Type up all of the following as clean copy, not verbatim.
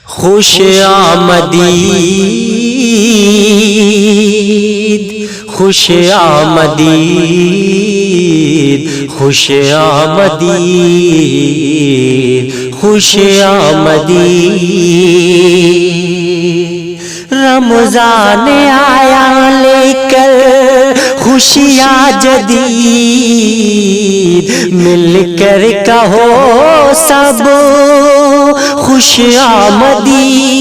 خوش آمدید خوش آمدید خوش آمدید خوش آمدید رمضان آیا لے کر خوشیاں جدید مل کر کہو سب خوش آمدید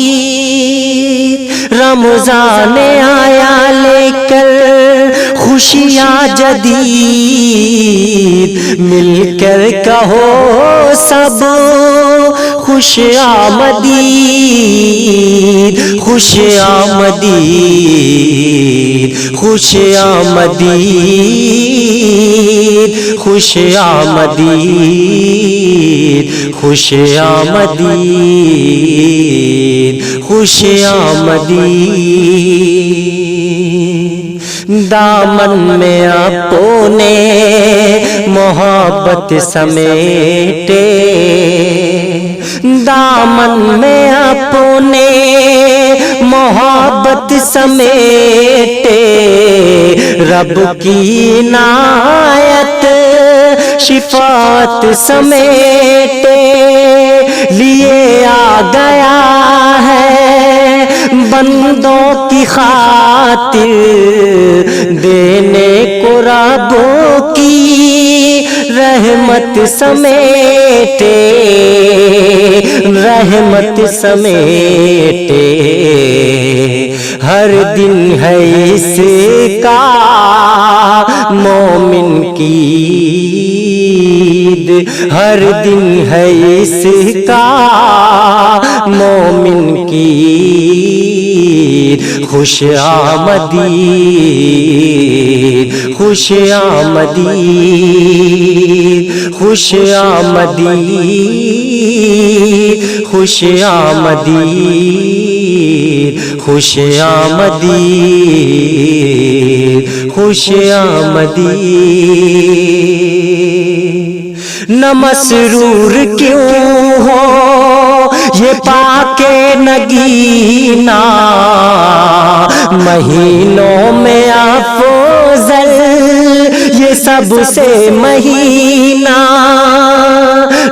رمضان آیا لے کر خوشیاں جدید مل کر کہو سب خوش آمدید خوش آمدید خوش آمدید خوش آمدید خوش آمدید خوش آمدید دامن میں اپنے محبت سمیٹے دامن میں اپنے محبت سمیٹے رب کی عنایت شفاعت سمیٹے لیے آ گیا ہے بندوں کی خاطر دینے کو ربوں کی رحمت سمیٹے رحمت سمیٹے ہر دن ہے اس کا مومن کی عید ہر دن ہے اس کا مومن کی عید خوش آمدید خوش آمدید خوش آمدید خوش آمدید خوش آمدید خوش آمدید نہ مسرور کیوں ہو یہ پاک نگینا مہینوں میں افضل یہ سب سے مہینہ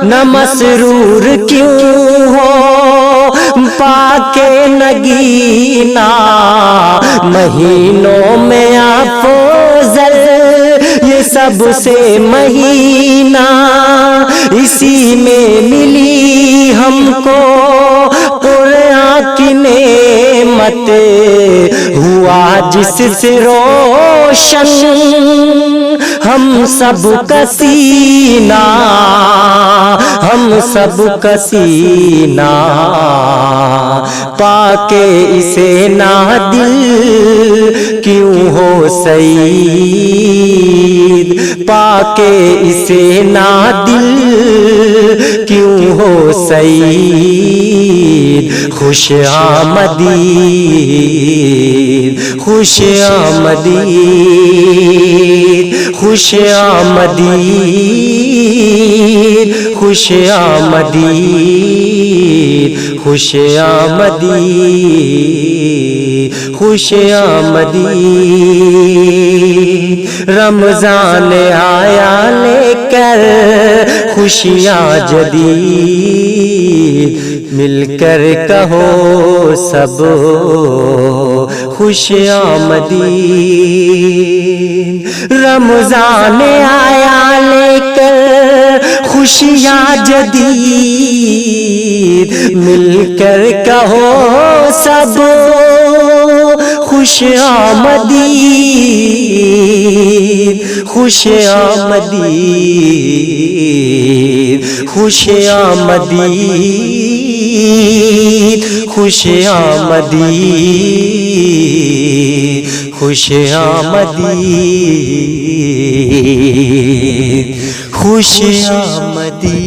نہ مسرور کیوں ہو پاک نگینا مہینوں میں افضل یہ سب سے مہینہ اسی میں ملی ہم کو قرآن کی نعمت ہوا جس سے روشن ہم سب کا سینہ ہم سب کا سینہ پاکے اسے نہ دل کیوں ہو سعید پاکے اسے نہ دل کیوں ہو سعید خوش آمدید خوش آمدید خوش آمدید خوش آمدید خوش آمدید خوش آمدید رمضان آیا لے کر خوشیاں جدید مل کر کہو سب خوش آمدید رمضان آیا لے کر خوشیاں جدید مل کر کہو سب خوش آمدید خوش آمدید خوش آمدید خوش آمدید خوش آمدید خوش آمدید